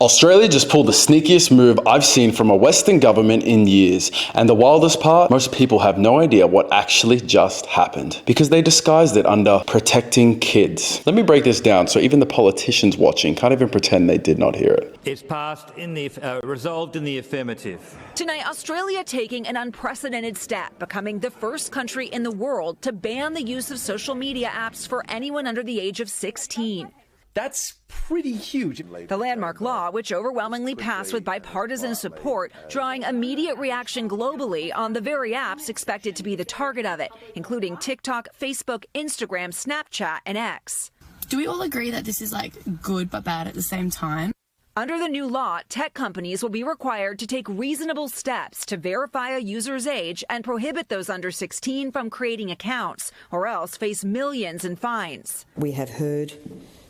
Australia just pulled the sneakiest move I've seen from a Western government in years. And the wildest part, most people have no idea what actually just happened because they disguised it under protecting kids. Let me break this down so even the politicians watching can't even pretend they did not hear it. It's passed in the resolved in the affirmative. Tonight, Australia taking an unprecedented step, becoming the first country in the world to ban the use of social media apps for anyone under the age of 16. That's pretty huge. The landmark law, which overwhelmingly passed with bipartisan support, drawing immediate reaction globally on the very apps expected to be the target of it, including TikTok, Facebook, Instagram, Snapchat, and X. Do we all agree that this is good but bad at the same time? Under the new law, tech companies will be required to take reasonable steps to verify a user's age and prohibit those under 16 from creating accounts, or else face millions in fines. We have heard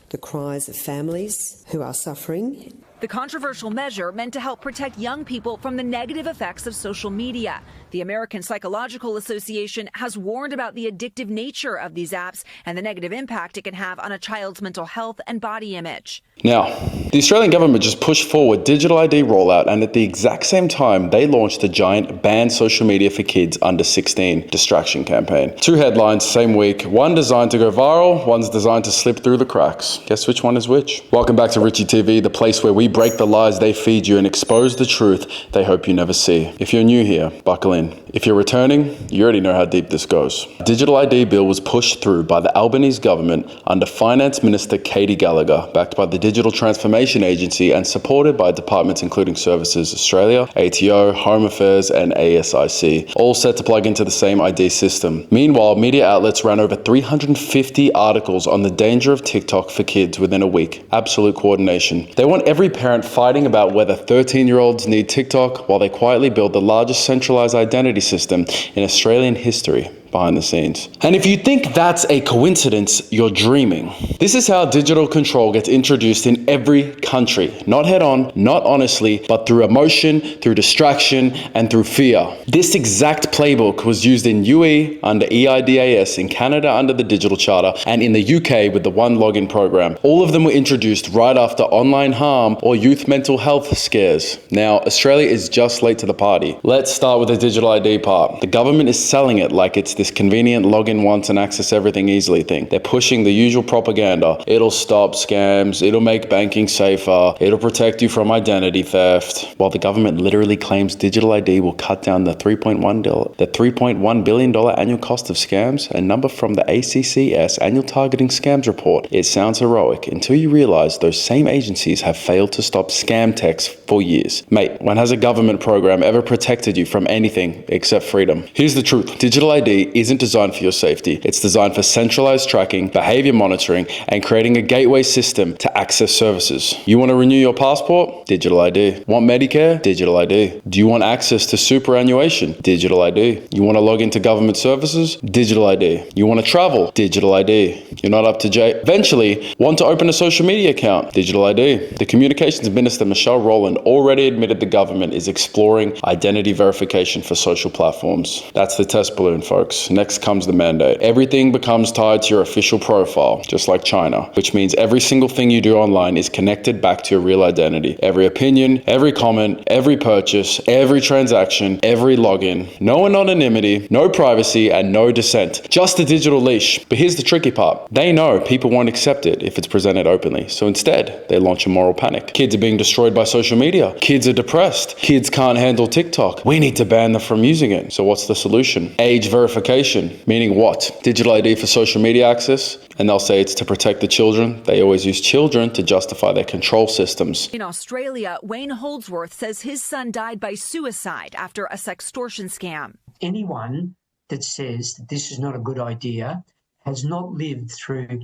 the cries of families who are suffering. The controversial measure meant to help protect young people from the negative effects of social media. The American Psychological Association has warned about the addictive nature of these apps and the negative impact it can have on a child's mental health and body image. Now, the Australian government just pushed forward digital ID rollout, and at the exact same time, they launched a giant ban social media for kids under 16 distraction campaign. 2 headlines, same week. One designed to go viral, one's designed to slip through the cracks. Guess which one is which? Welcome back to Richie TV, the place where we break the lies they feed you and expose the truth they hope you never see. If you're new here, buckle in. If you're returning, you already know how deep this goes. Digital ID bill was pushed through by the Albanese government under Finance Minister Katie Gallagher, backed by the Digital Transformation Agency and supported by departments including Services Australia, ATO, Home Affairs and ASIC, all set to plug into the same ID system. Meanwhile, media outlets ran over 350 articles on the danger of TikTok for kids within a week. Absolute coordination. They want every parent fighting about whether 13-year-olds need TikTok while they quietly build the largest centralized identity system in Australian history behind the scenes. And if you think that's a coincidence, you're dreaming. This is how digital control gets introduced in every country. Not head on, not honestly, but through emotion, through distraction, and through fear. This exact playbook was used in UE under EIDAS, in Canada under the Digital Charter, and in the UK with the One Login program. All of them were introduced right after online harm or youth mental health scares. Now, Australia is just late to the party. Let's start with the digital ID part. The government is selling it like it's this convenient login once and access everything easily thing. They're pushing the usual propaganda. It'll stop scams, it'll make banking safer, it'll protect you from identity theft, while the government literally claims digital ID will cut down the $3.1 billion annual cost of scams, a number from the ACCS Annual Targeting Scams Report. It sounds heroic until you realize those same agencies have failed to stop scam texts for years. Mate, when has a government program ever protected you from anything except freedom? Here's the truth. Digital ID isn't designed for your safety. It's designed for centralized tracking, behavior monitoring, and creating a gateway system to access services. You want to renew your passport? Digital ID. Want Medicare? Digital ID. Do you want access to superannuation? Digital ID. You want to log into government services? Digital ID. You want to travel? Digital ID. You're not up to eventually want to open a social media account? Digital ID. The Communications Minister Michelle Rowland already admitted the government is exploring identity verification for social platforms. That's the test balloon, folks. Next comes the mandate. Everything becomes tied to your official profile, just like China, which means every single thing you do online is connected back to your real identity. Every opinion, every comment, every purchase, every transaction, every login. No anonymity, no privacy, and no dissent. Just a digital leash. But here's the tricky part. They know people won't accept it if it's presented openly. So instead, they launch a moral panic. Kids are being destroyed by social media. Kids are depressed. Kids can't handle TikTok. We need to ban them from using it. So what's the solution? Age verification. Meaning what? Digital ID for social media access? And they'll say it's to protect the children. They always use children to justify their control systems. In Australia, Wayne Holdsworth says his son died by suicide after a sextortion scam. Anyone that says that this is not a good idea has not lived through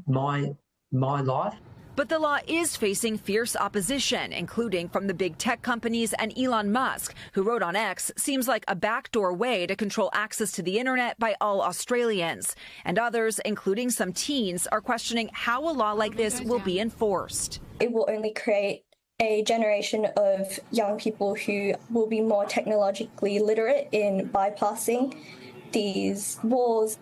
my life. But the law is facing fierce opposition, including from the big tech companies and Elon Musk, who wrote on X, seems like a backdoor way to control access to the internet by all Australians. And others, including some teens, are questioning how a law like this will be enforced. It will only create a generation of young people who will be more technologically literate in bypassing these walls.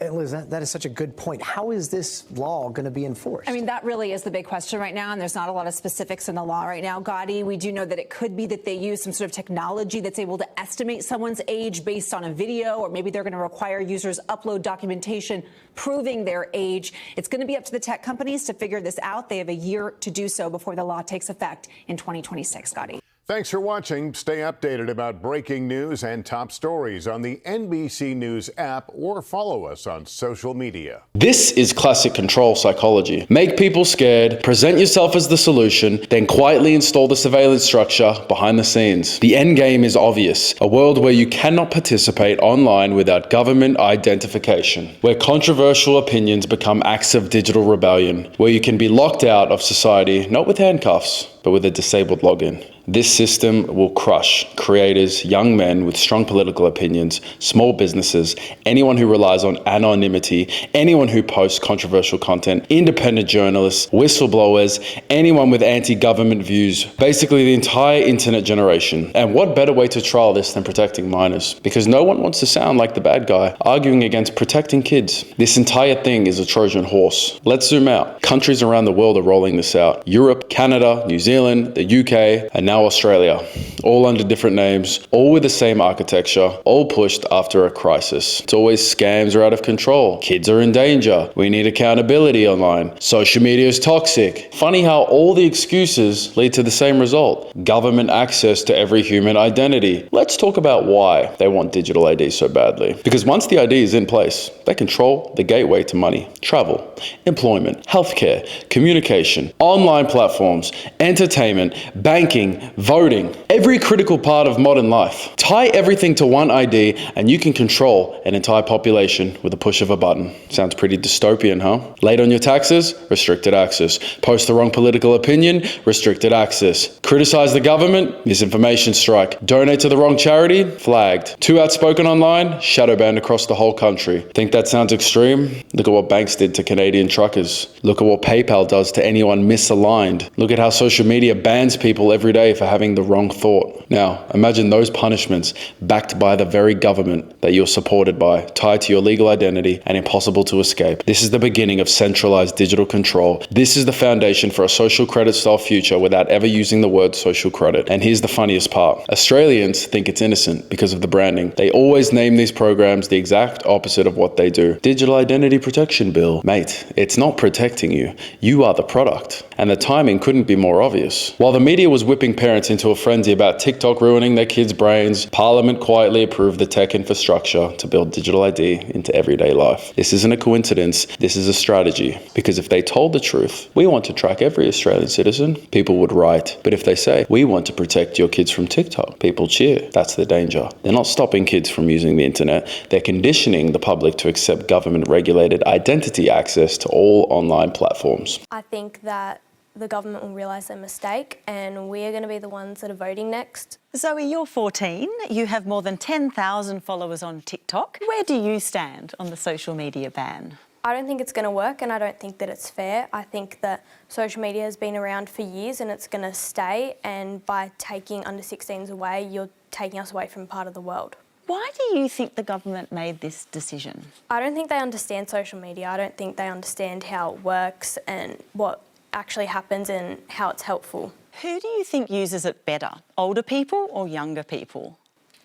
Liz, that is such a good point. How is this law going to be enforced? I mean, that really is the big question right now, and there's not a lot of specifics in the law right now. Gotti, we do know that it could be that they use some sort of technology that's able to estimate someone's age based on a video, or maybe they're going to require users upload documentation proving their age. It's going to be up to the tech companies to figure this out. They have a year to do so before the law takes effect in 2026, Gotti. Thanks for watching. Stay updated about breaking news and top stories on the NBC News app or follow us on social media. This is classic control psychology. Make people scared, present yourself as the solution, then quietly install the surveillance structure behind the scenes. The end game is obvious, a world where you cannot participate online without government identification, where controversial opinions become acts of digital rebellion, where you can be locked out of society, not with handcuffs, but with a disabled login. This system will crush creators, young men with strong political opinions, small businesses, anyone who relies on anonymity, anyone who posts controversial content, independent journalists, whistleblowers, anyone with anti-government views, basically the entire internet generation. And what better way to trial this than protecting minors? Because no one wants to sound like the bad guy arguing against protecting kids. This entire thing is a Trojan horse. Let's zoom out. Countries around the world are rolling this out. Europe, Canada, New Zealand, the UK, and now Australia, all under different names, all with the same architecture, all pushed after a crisis. It's always scams are out of control, kids are in danger, we need accountability online, social media is toxic. Funny how all the excuses lead to the same result, government access to every human identity. Let's talk about why they want digital ID so badly. Because once the ID is in place, they control the gateway to money, travel, employment, healthcare, communication, online platforms, entertainment, banking, voting, every critical part of modern life. Tie everything to one ID and you can control an entire population with a push of a button. Sounds pretty dystopian, huh? Late on your taxes? Restricted access. Post the wrong political opinion? Restricted access. Criticize the government? Misinformation strike. Donate to the wrong charity? Flagged. Too outspoken online? Shadow banned across the whole country. Think that sounds extreme? Look at what banks did to Canadian truckers. Look at what PayPal does to anyone misaligned. Look at how social media bans people every day for having the wrong thought. Now, imagine those punishments backed by the very government that you're supported by, tied to your legal identity and impossible to escape. This is the beginning of centralized digital control. This is the foundation for a social credit style future without ever using the word social credit. And here's the funniest part. Australians think it's innocent because of the branding. They always name these programs the exact opposite of what they do. Digital Identity Protection Bill. Mate, it's not protecting you. You are the product. And the timing couldn't be more obvious. While the media was whipping parents into a frenzy about TikTok ruining their kids' brains, Parliament quietly approved the tech infrastructure to build digital ID into everyday life. This isn't a coincidence, this is a strategy. Because if they told the truth, we want to track every Australian citizen, people would write. But if they say, we want to protect your kids from TikTok, people cheer. That's the danger. They're not stopping kids from using the internet, they're conditioning the public to accept government-regulated identity access to all online platforms. I think that the government will realise their mistake and we are going to be the ones that are voting next. Zoe, you're 14. You have more than 10,000 followers on TikTok. Where do you stand on the social media ban? I don't think it's going to work and I don't think that it's fair. I think that social media has been around for years and it's going to stay, and by taking under 16s away, you're taking us away from part of the world. Why do you think the government made this decision? I don't think they understand social media. I don't think they understand how it works and what actually happens and how it's helpful. Who do you think uses it better, older people or younger people?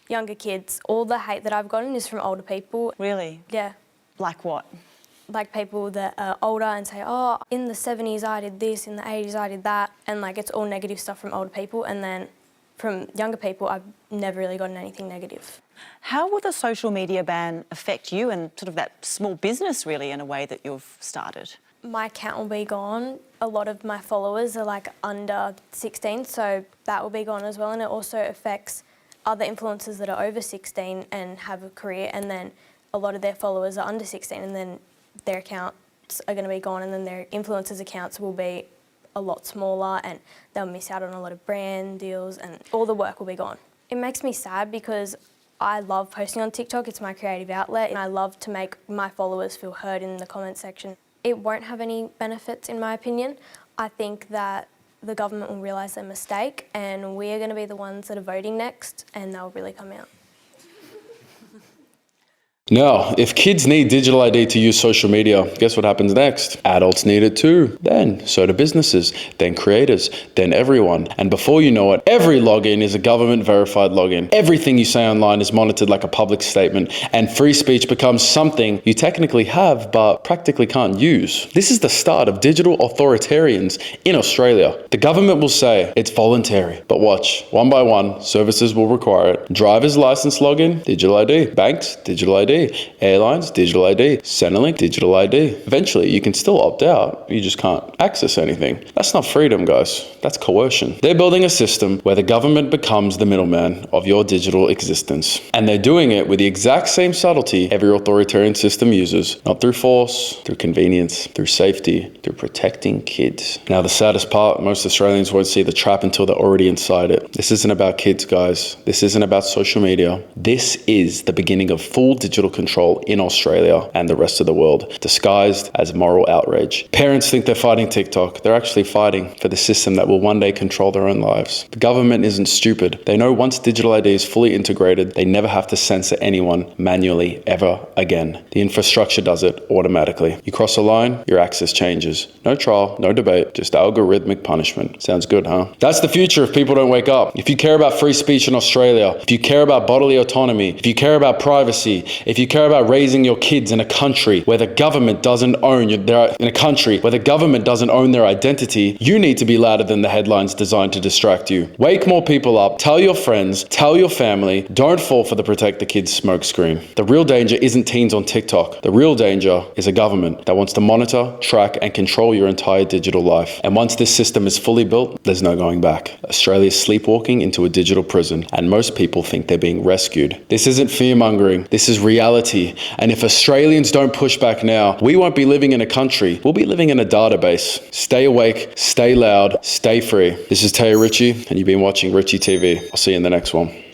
Younger kids. All the hate that I've gotten is from older people. Really? Yeah. Like what? Like people that are older and say, oh, in the 70s I did this, in the 80s I did that, and like it's all negative stuff from older people, and then from younger people I've never really gotten anything negative. How will the social media ban affect you and sort of that small business really in a way that you've started? My account will be gone. A lot of my followers are like under 16, so that will be gone as well, and it also affects other influencers that are over 16 and have a career, and then a lot of their followers are under 16 and then their accounts are going to be gone, and then their influencers' accounts will be a lot smaller and they'll miss out on a lot of brand deals and all the work will be gone. It makes me sad because I love posting on TikTok, it's my creative outlet, and I love to make my followers feel heard in the comment section. It won't have any benefits in my opinion. I think that the government will realise their mistake and we are going to be the ones that are voting next and they'll really come out. Now, if kids need digital ID to use social media, guess what happens next? Adults need it too. Then, so do businesses, then creators, then everyone. And before you know it, every login is a government verified login. Everything you say online is monitored like a public statement, and free speech becomes something you technically have but practically can't use. This is the start of digital authoritarians in Australia. The government will say it's voluntary, but watch, one by one, services will require it. Driver's license login, digital ID. Banks, digital ID. Airlines, digital ID. Centrelink, digital ID. Eventually, you can still opt out. You just can't access anything. That's not freedom, guys. That's coercion. They're building a system where the government becomes the middleman of your digital existence. And they're doing it with the exact same subtlety every authoritarian system uses. Not through force, through convenience, through safety, through protecting kids. Now, the saddest part, most Australians won't see the trap until they're already inside it. This isn't about kids, guys. This isn't about social media. This is the beginning of full digital control in Australia and the rest of the world, disguised as moral outrage. Parents think they're fighting TikTok. They're actually fighting for the system that will one day control their own lives. The government isn't stupid. They know once digital ID is fully integrated, they never have to censor anyone manually ever again. The infrastructure does it automatically. You cross a line, your access changes. No trial, no debate, just algorithmic punishment. Sounds good, huh? That's the future if people don't wake up. If you care about free speech in Australia, if you care about bodily autonomy, if you care about privacy, if you care about raising your kids in a country where the government doesn't own their identity, you need to be louder than the headlines designed to distract you. Wake more people up, tell your friends, tell your family, don't fall for the protect the kids smokescreen. The real danger isn't teens on TikTok. The real danger is a government that wants to monitor, track, and control your entire digital life. And once this system is fully built, there's no going back. Australia's sleepwalking into a digital prison, and most people think they're being rescued. This isn't fear-mongering. This is reality. And if Australians don't push back now, we won't be living in a country. We'll be living in a database. Stay awake, stay loud, stay free. This is Taya Ritchie, and you've been watching Ritchie TV. I'll see you in the next one.